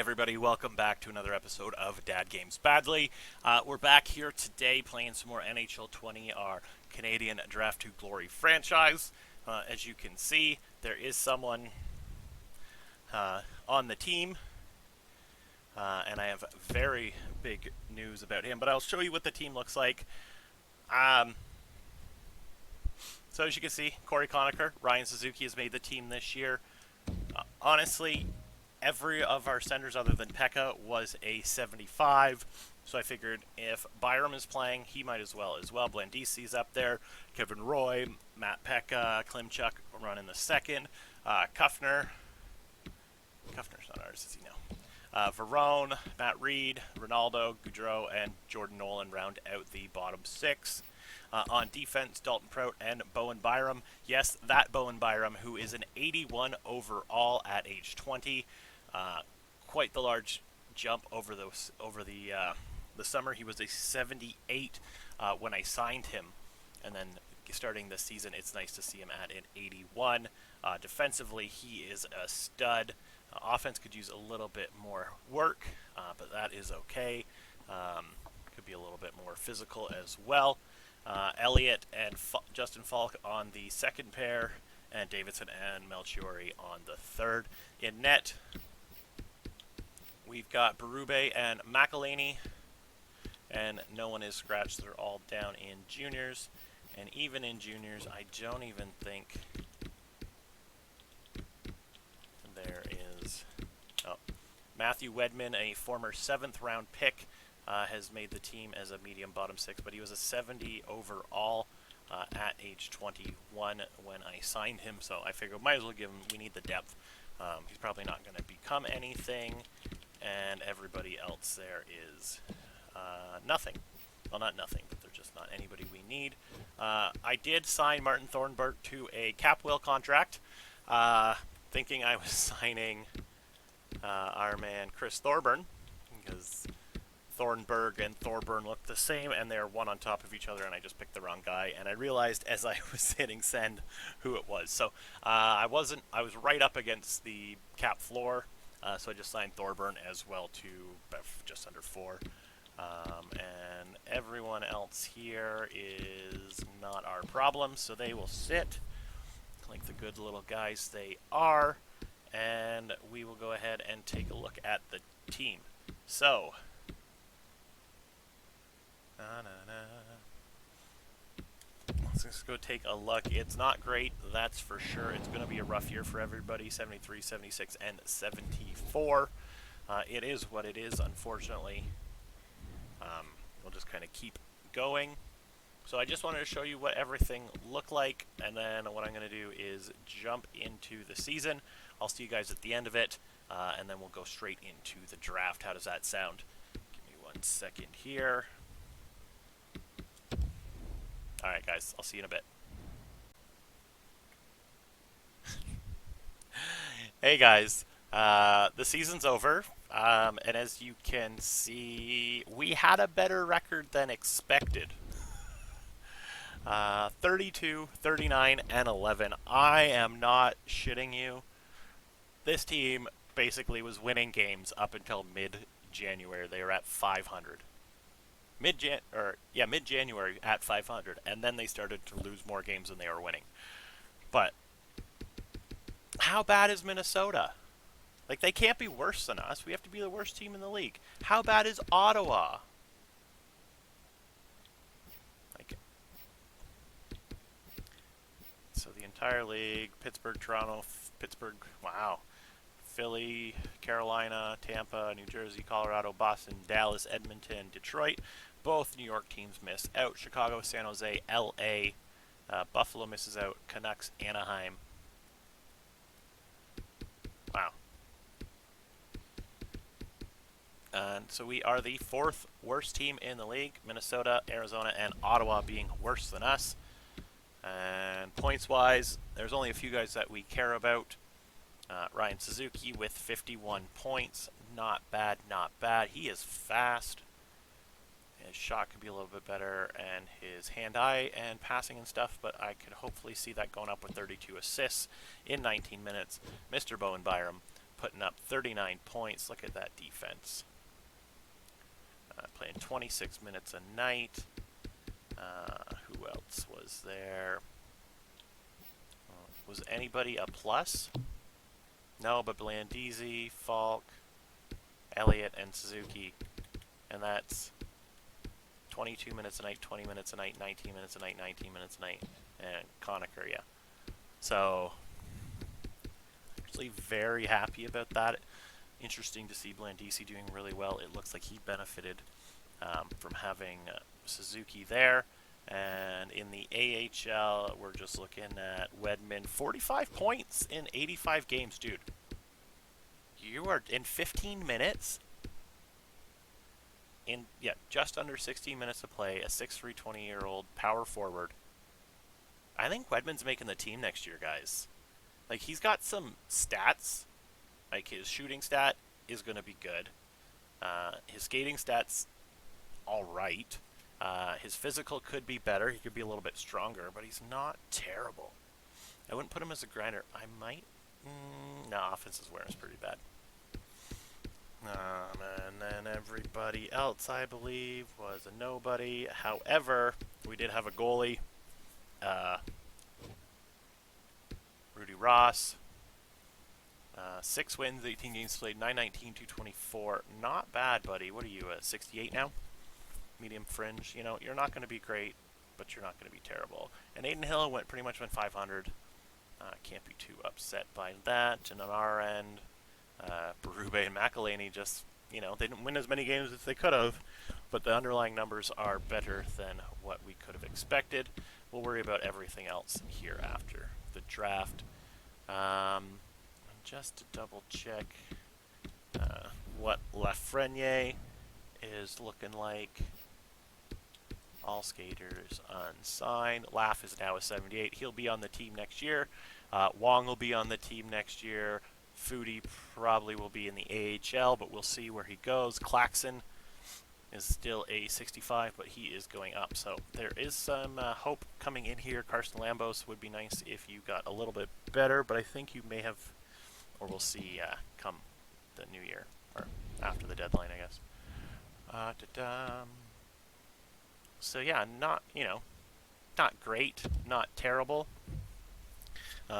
everybody, welcome back to another episode of Dad Games Badly. We're back here today playing some more NHL 20, our Canadian Draft to Glory franchise. As you can see, there is someone on the team, and I have very big news about him, but I'll show you what the team looks like. So as you can see, Corey Conacher, Ryan Suzuki has made the team this year. Honestly, every of our centers other than Pekka was a 75, so I figured if Byram is playing, he might as well. Blandisi's up there, Kevin Roy, Matt Pekka, Klimchuk running the second, Kuffner's not ours, is he now? Verone, Matt Reed, Ronaldo, Goudreau, and Jordan Nolan round out the bottom six. On defense, Dalton Prout and Bowen Byram. Yes, that Bowen Byram, who is an 81 overall at age 20. Quite the large jump over the summer. He was a 78 when I signed him, and then starting this season, it's nice to see him at an 81. Defensively, he is a stud. Offense could use a little bit more work, but that is okay. Could be a little bit more physical as well. Elliott and Justin Falk on the second pair, and Davidson and Melchiori on the third. In net, we've got Berube and McElhaney, and no one is scratched. They're all down in juniors, and even in juniors, I don't even think there is... Oh, Matthew Wedman, a former 7th round pick, has made the team as a medium bottom six, but he was a 70 overall at age 21 when I signed him, so I figured might as well give him, we need the depth. He's probably not going to become anything, and everybody else there is nothing. Well, not nothing, but they're just not anybody we need. I did sign Martin Thornburg to a cap will contract, thinking I was signing our man Chris Thorburn, because Thornburg and Thorburn look the same, and they're one on top of each other, and I just picked the wrong guy, and I realized as I was hitting send who it was. So I was right up against the cap floor, so I just signed Thorburn as well to just under 4. And everyone else here is not our problem, so they will sit like the good little guys they are, and we will go ahead and take a look at the team. So let's just go take a look. It's not great, that's for sure. It's going to be a rough year for everybody. 73, 76, and 74. It is what it is, unfortunately. We'll just kind of keep going. So I just wanted to show you what everything looked like, and then what I'm going to do is jump into the season. I'll see you guys at the end of it, and then we'll go straight into the draft. How does that sound? Give me 1 second here. Alright guys, I'll see you in a bit. Hey guys, the season's over, and as you can see, we had a better record than expected. 32, 39, and 11. I am not shitting you. This team basically was winning games up until mid-January. They were at 500. Mid-January at 500, and then they started to lose more games than they were winning. But how bad is Minnesota? Like, they can't be worse than us. We have to be the worst team in the league. How bad is Ottawa? Like, so the entire league, Pittsburgh, Toronto, wow. Philly, Carolina, Tampa, New Jersey, Colorado, Boston, Dallas, Edmonton, Detroit. Both New York teams miss out. Chicago, San Jose, LA, Buffalo misses out. Canucks, Anaheim. Wow. And so we are the 4th worst team in the league. Minnesota, Arizona, and Ottawa being worse than us. And points-wise, there's only a few guys that we care about. Ryan Suzuki with 51 points. Not bad, not bad. He is fast. His shot could be a little bit better, and his hand-eye and passing and stuff, but I could hopefully see that going up with 32 assists in 19 minutes. Mr. Bowen Byram putting up 39 points. Look at that defense. Playing 26 minutes a night. Who else was there? Was anybody a plus? No, but Blandisi, Falk, Elliott, and Suzuki. And that's 22 minutes a night, 20 minutes a night, 19 minutes a night, 19 minutes a night, and Conacher, yeah. So, actually very happy about that. Interesting to see Blandisi doing really well. It looks like he benefited from having Suzuki there. And in the AHL, we're just looking at Wedman, 45 points in 85 games, dude. You are in 15 minutes. In just under 16 minutes to play, a 6'3", 20-year-old power forward. I think Wedman's making the team next year, guys. Like, he's got some stats. Like, his shooting stat is going to be good. His skating stats, all right. His physical could be better. He could be a little bit stronger, but he's not terrible. I wouldn't put him as a grinder. I might. No, offensive awareness is pretty bad. And then everybody else, I believe, was a nobody. However, we did have a goalie. Rudy Ross. 6 wins, 18 games played, 919, 224. Not bad, buddy. What are you, 68 now? Medium fringe. You know, you're not going to be great, but you're not going to be terrible. And Aiden Hill pretty much went 500. Can't be too upset by that. And on our end, Berube and McElhaney just, you know, they didn't win as many games as they could have, but the underlying numbers are better than what we could have expected. We'll worry about everything else here after the draft. Just to double check what Lafreniere is looking like. All skaters unsigned. Laff is now a 78. He'll be on the team next year. Wong will be on the team next year. Foodie probably will be in the AHL, but we'll see where he goes. Claxon is still a 65, but he is going up. So there is some hope coming in here. Carson Lambos would be nice if you got a little bit better, but I think you may have, or we'll see come the new year, or after the deadline, I guess. So yeah, not great, not terrible.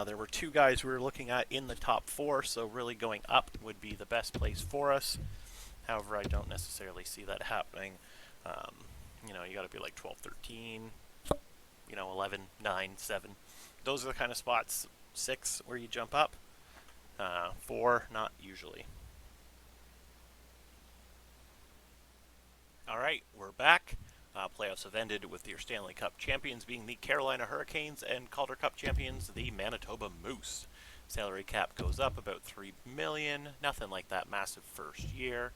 There were 2 guys we were looking at in the top 4, so really going up would be the best place for us. However, I don't necessarily see that happening. You know, you got to be like 12, 13, 11, 9, 7. Those are the kind of spots. 6 where you jump up. 4, not usually. All right, we're back. Playoffs have ended with your Stanley Cup champions being the Carolina Hurricanes and Calder Cup champions, the Manitoba Moose. Salary cap goes up about $3 million. Nothing like that massive first year.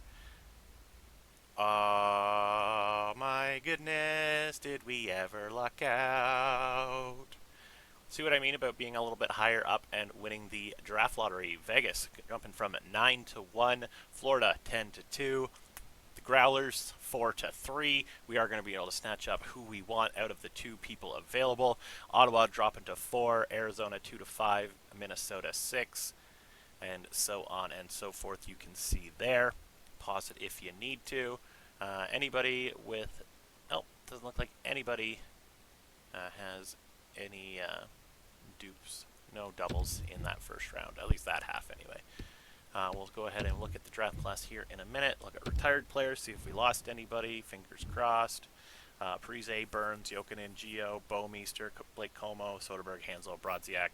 Oh my goodness, did we ever luck out? See what I mean about being a little bit higher up and winning the draft lottery? Vegas jumping from 9-1, Florida 10-2. Growlers 4-3. We are going to be able to snatch up who we want out of the 2 people available. Ottawa dropping to 4, Arizona 2-5, Minnesota 6, and so on and so forth. You can see there. Pause it if you need to. Anybody with doesn't look like anybody has any dupes. No doubles in that first round. At least that half anyway. We'll go ahead and look at the draft class here in a minute. Look at retired players, see if we lost anybody. Fingers crossed. Parise, Burns, Jokinen, Gio, Bouwmeester, Blake Como, Soderberg, Hansel, Brodziak.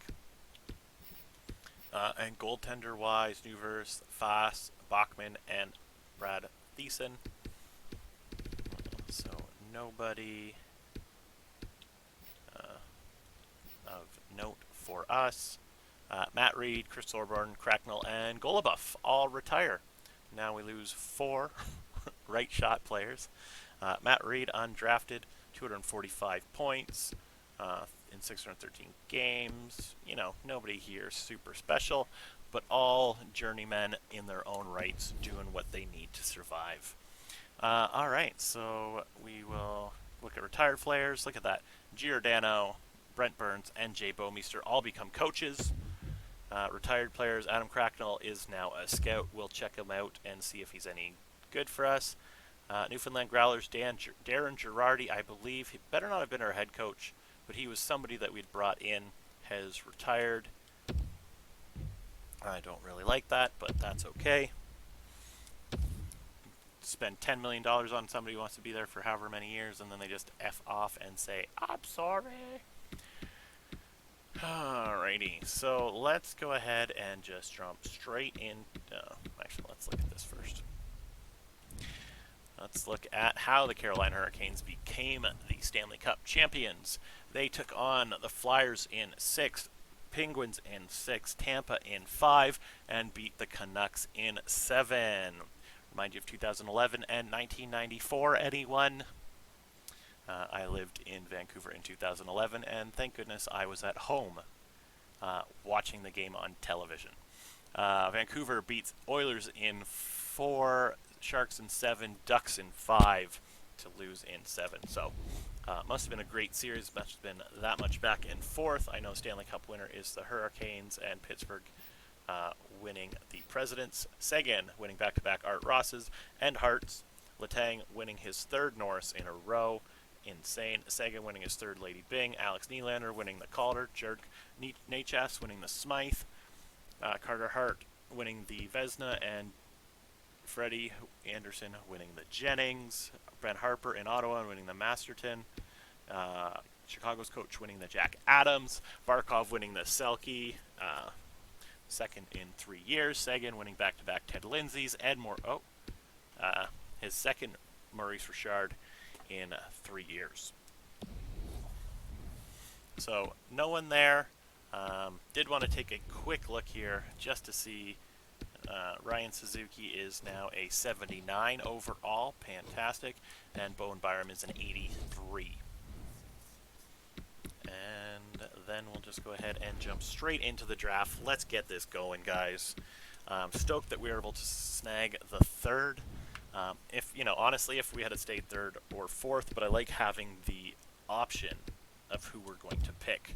And goaltender-wise, Newverse, Fass, Bachman, and Brad Thiessen. So nobody of note for us. Matt Reed, Chris Thorburn, Cracknell, and Goluboff all retire. Now we lose 4 right shot players. Matt Reed, undrafted, 245 points in 613 games. You know, nobody here super special, but all journeymen in their own rights doing what they need to survive. All right, so we will look at retired players. Look at that. Giordano, Brent Burns, and Jay Bouwmeester all become coaches. Retired players, Adam Cracknell is now a scout. We'll check him out and see if he's any good for us. Newfoundland Growlers, Darren Girardi, I believe, he better not have been our head coach, but he was somebody that we'd brought in, has retired. I don't really like that, but that's okay. Spend $10 million on somebody who wants to be there for however many years, and then they just F off and say, I'm sorry. Alrighty, so let's go ahead and just jump straight in. Actually, let's look at this first. Let's look at how the Carolina Hurricanes became the Stanley Cup champions. They took on the Flyers in 6, Penguins in 6, Tampa in 5, and beat the Canucks in 7. Remind you of 2011 and 1994, anyone? I lived in Vancouver in 2011, and thank goodness I was at home watching the game on television. Vancouver beats Oilers in 4, Sharks in 7, Ducks in 5 to lose in 7. So must have been a great series. Must have been that much back and forth. I know Stanley Cup winner is the Hurricanes, and Pittsburgh winning the Presidents. Seguin winning back-to-back Art Rosses and Hearts. Letang winning his 3rd Norris in a row. Insane. Seguin winning his 3rd Lady Byng. Alex Nylander winning the Calder. Jerk Nachas winning the Smythe. Carter Hart winning the Vezina, and Freddie Anderson winning the Jennings. Ben Harper in Ottawa winning the Masterton. Chicago's coach winning the Jack Adams. Barkov winning the Selke. 2nd in 3 years. Seguin winning back-to-back Ted Lindsay's. His 2nd Maurice Richard in 3 years. So no one there. Did want to take a quick look here just to see Ryan Suzuki is now a 79 overall. Fantastic. And Bowen Byram is an 83. And then we'll just go ahead and jump straight into the draft. Let's get this going, guys. Stoked that we were able to snag the 3rd. Honestly, if we had stayed 3rd or 4th, but I like having the option of who we're going to pick.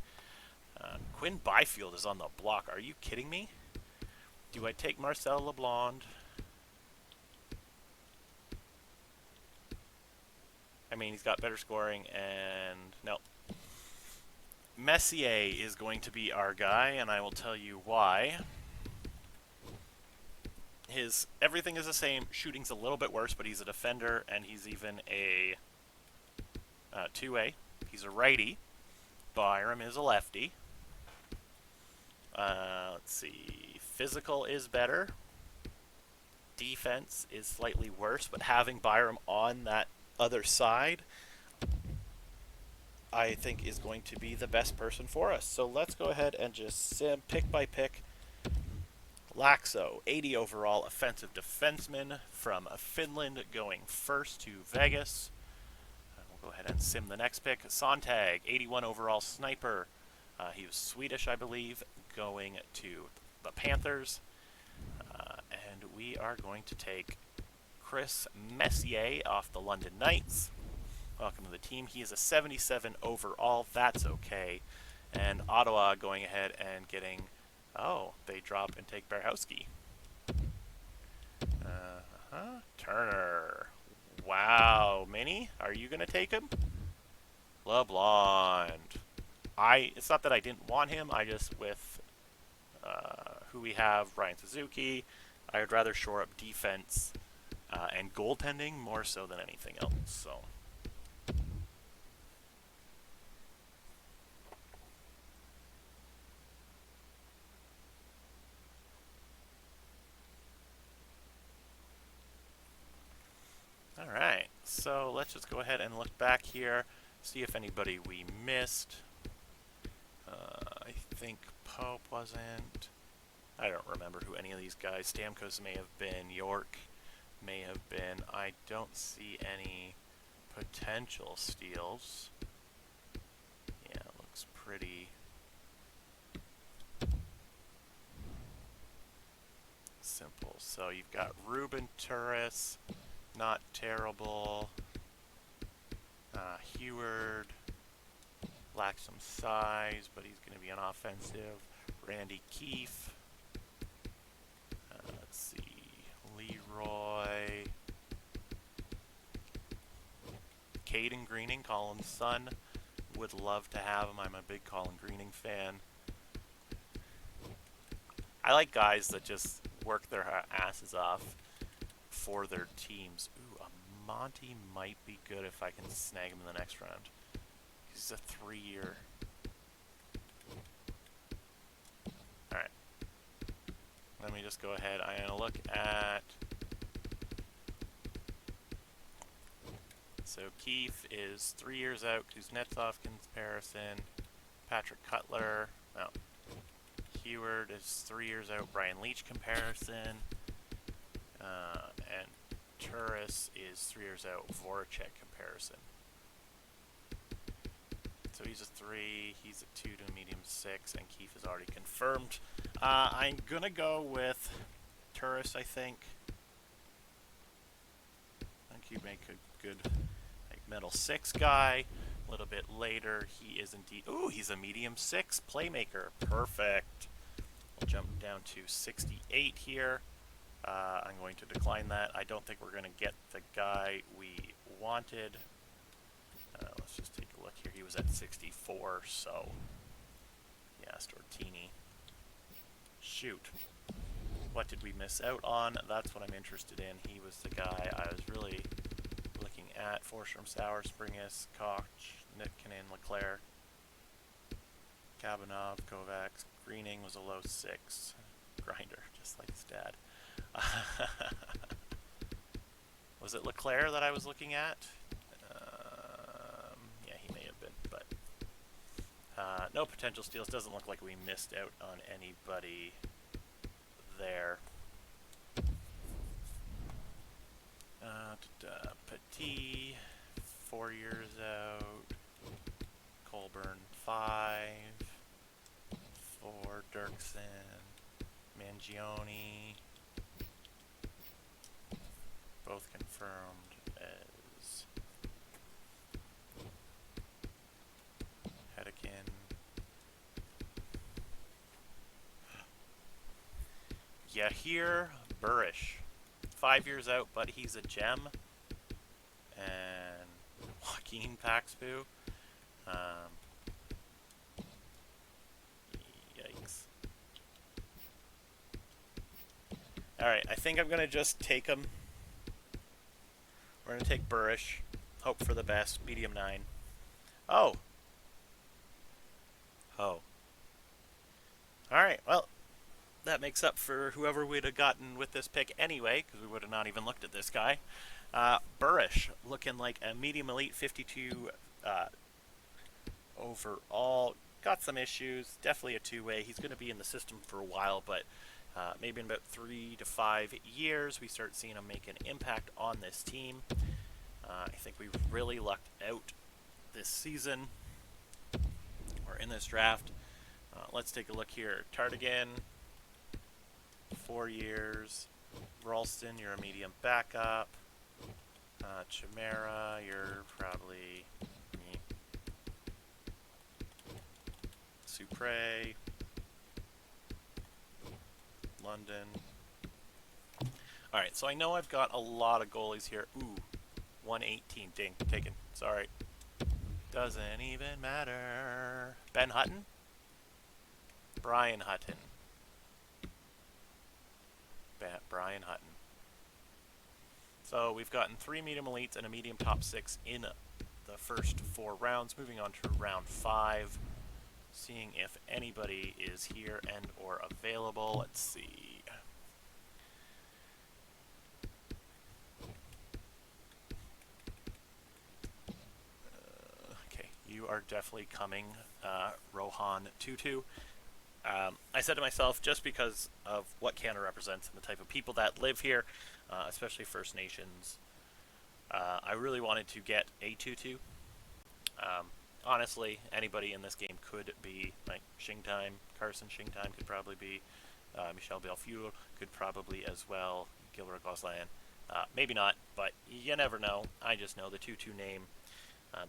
Quinn Byfield is on the block. Are you kidding me? Do I take Marcel LeBlanc? I mean, he's got better scoring, and no. Messier is going to be our guy, and I will tell you why. Everything is the same. Shooting's a little bit worse, but he's a defender, and he's even a 2A. He's a righty. Byram is a lefty. Let's see. Physical is better. Defense is slightly worse, but having Byram on that other side, I think, is going to be the best person for us. So let's go ahead and just sim pick by pick. Laxo, 80 overall offensive defenseman from Finland, going 1st to Vegas. We'll go ahead and sim the next pick. Sontag, 81 overall sniper. He was Swedish, I believe, going to the Panthers. And we are going to take Chris Messier off the London Knights. Welcome to the team. He is a 77 overall. That's okay. And Ottawa going ahead and getting... Oh, they drop and take Barhowski. Turner. Wow, Minnie, are you going to take him? LeBlanc. It's not that I didn't want him. I just, with who we have, Ryan Suzuki, I would rather shore up defense and goaltending more so than anything else. So. Alright, so let's just go ahead and look back here, see if anybody we missed. I think Pope wasn't. I don't remember who any of these guys. Stamkos may have been. York may have been. I don't see any potential steals. Yeah, it looks pretty simple. So you've got Ruben Turris. Not terrible. Heward lacks some size, but he's going to be an offensive. Randy Keefe. Let's see. Leroy. Caden Greening, Colin's son. Would love to have him. I'm a big Colin Greening fan. I like guys that just work their asses off for their teams. Ooh, a Monty might be good if I can snag him in the next round. He's a 3-year. Alright. Let me just go ahead. I'm going to look at... So Keefe is 3 years out. Kuznetsov comparison. Patrick Cutler. No. Heward is 3 years out. Brian Leach comparison. And Turris is 3 years out. Voracek comparison. So he's a 3, he's a 2 to medium 6, and Keefe is already confirmed. I'm going to go with Turris, I think. I think he'd make a good middle 6 guy. A little bit later, he is indeed... Ooh, he's a medium 6 playmaker. Perfect. We'll jump down to 68 here. I'm going to decline that. I don't think we're going to get the guy we wanted. Let's just take a look here. He was at 64, so... Yeah, Stortini. Shoot. What did we miss out on? That's what I'm interested in. He was the guy I was really looking at. Forsstrom, Sauer, Springus, Koch, Nitkinen, Leclerc, Kabanov, Kovacs. Greening was a low 6. Grinder, just like his dad. Was it Leclerc that I was looking at? Yeah, he may have been, but no potential steals. Doesn't look like we missed out on anybody there. Petit, 4 years out. Colburn, 5. 4. Dirksen. Mangione. Both confirmed as Hedekin. Yahir Burish. 5 years out, but he's a gem. And Joaquin Paxbu. Yikes. Alright, I think I'm going to just take him. We're going to take Burish. Hope for the best. Medium 9. Oh. Oh. Alright, well, that makes up for whoever we'd have gotten with this pick anyway, because we would have not even looked at this guy. Burish, looking like a medium elite, 52 overall. Got some issues. Definitely a two-way. He's going to be in the system for a while, but maybe in about 3 to 5 years, we start seeing him make an impact on this team. I think we really lucked out this season, or in this draft. Let's take a look here. Tardigan, 4 years. Ralston, you're a medium backup. Chimera, you're probably me. Supre. London. Alright, so I know I've got a lot of goalies here. Ooh, 118. Ding, taken. Sorry. Doesn't even matter. Ben Hutton? Brian Hutton. Brian Hutton. So we've gotten 3 medium elites and a medium top 6 in the first 4 rounds. Moving on to round 5. Seeing if anybody is here and or available. Let's see. Okay, you are definitely coming, Rohan Tutu. I said to myself, just because of what Canada represents and the type of people that live here, especially First Nations, I really wanted to get a Tutu. Honestly, anybody in this game could be, like Shingtime, Carson Shingtime could probably be, Michel Belfure could probably as well, Gilbert Gosselin. Maybe not, but you never know. I just know the Tutu name.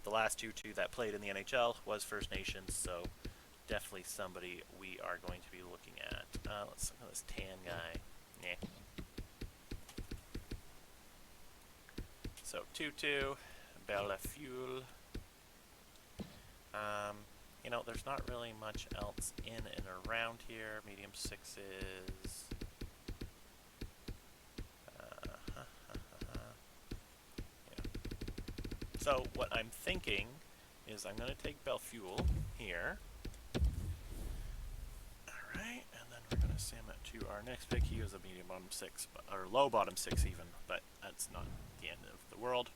The last Tutu that played in the NHL was First Nations, so definitely somebody we are going to be looking at. Let's look at this tan guy. Yeah. So 2-2, Bellefeuille. You know, there's not really much else in and around here. Medium sixes. Yeah. So what I'm thinking is I'm going to take Bellefeuille here. Alright, and then we're going to sim it to our next pick. He was a medium bottom six, or low bottom six even, but that's not the end of the world.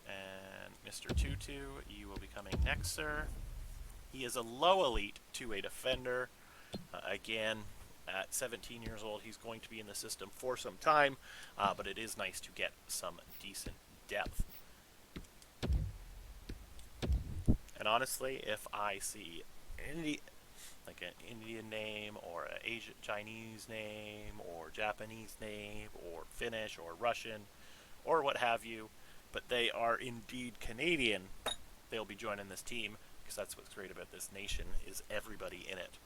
And Mr. Tutu, you will be coming next, sir. He is a low elite two-way defender. Again, at 17 years old, he's going to be in the system for some time, but it is nice to get some decent depth. And honestly, if I see like an Indian name or an Asian Chinese name or Japanese name or Finnish or Russian or what have you, but they are indeed Canadian, they'll be joining this team, because that's what's great about this nation, is everybody in it.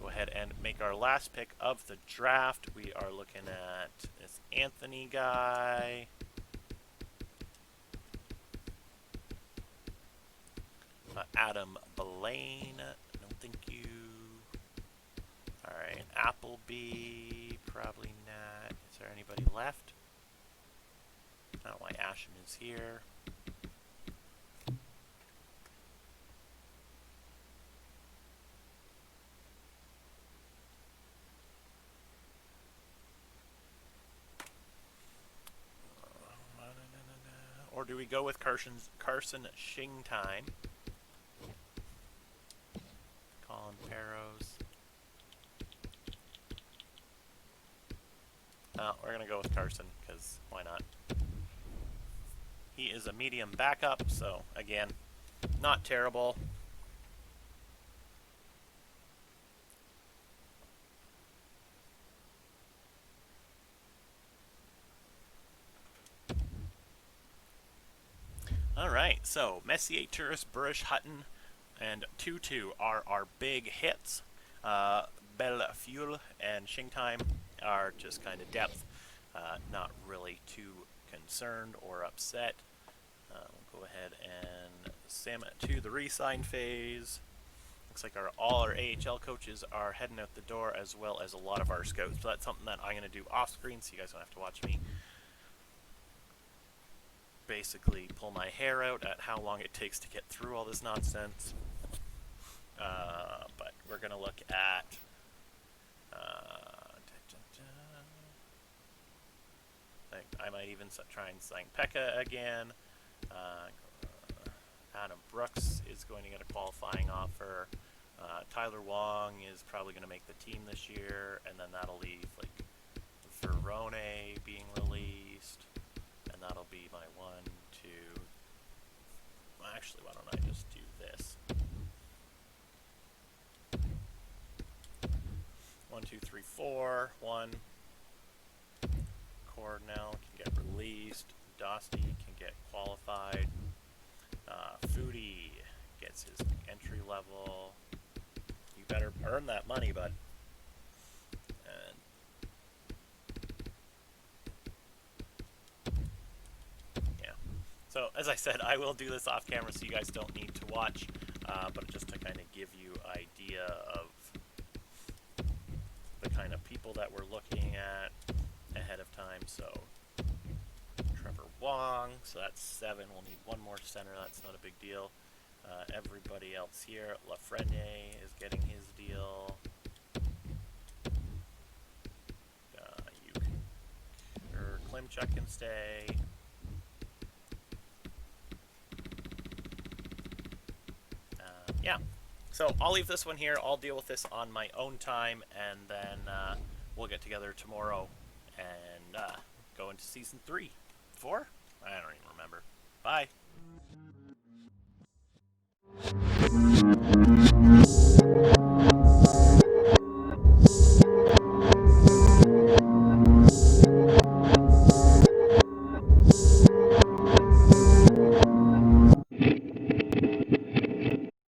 Go ahead and make our last pick of the draft. We are looking at this Anthony guy. Adam Blaine, no thank you. Alright, Appleby, probably not. Is there anybody left? I don't know why Asham is here. Or do we go with Carson Shingtime? Colin Perros. We're going to go with Carson, because why not? He is a medium backup, so again, not terrible. Alright, so Messier, Turris, Burish, Hutton, and Tutu are our big hits. Bellefeuille and Shingtime are just kind of depth. Not really too concerned or upset. We'll go ahead and sim to the re-sign phase. Looks like all our AHL coaches are heading out the door, as well as a lot of our scouts. So that's something that I'm going to do off screen, so you guys don't have to watch me basically pull my hair out at how long it takes to get through all this nonsense. But we're going to look at I might even try and sign Pekka again. Adam Brooks is going to get a qualifying offer. Tyler Wong is probably going to make the team this year, and then that'll leave like Verone being released, and that'll be my 1, 2. Well, actually, why don't I just do this? 1, 2, 3, 4. 1. Cornell can get released. Dosty can get qualified. Foodie gets his entry level. You better earn that money, bud. And yeah. So as I said, I will do this off camera, so you guys don't need to watch, but just to kind of give you idea of the kind of people that we're looking at ahead of time. So Trevor Wong, so that's 7. We'll need one more center. That's not a big deal. Everybody else here, Lafreniere is getting his deal. Klimchuk can stay. Yeah. So I'll leave this one here. I'll deal with this on my own time, and then we'll get together tomorrow and go into season 3. 4? I don't even remember. Bye.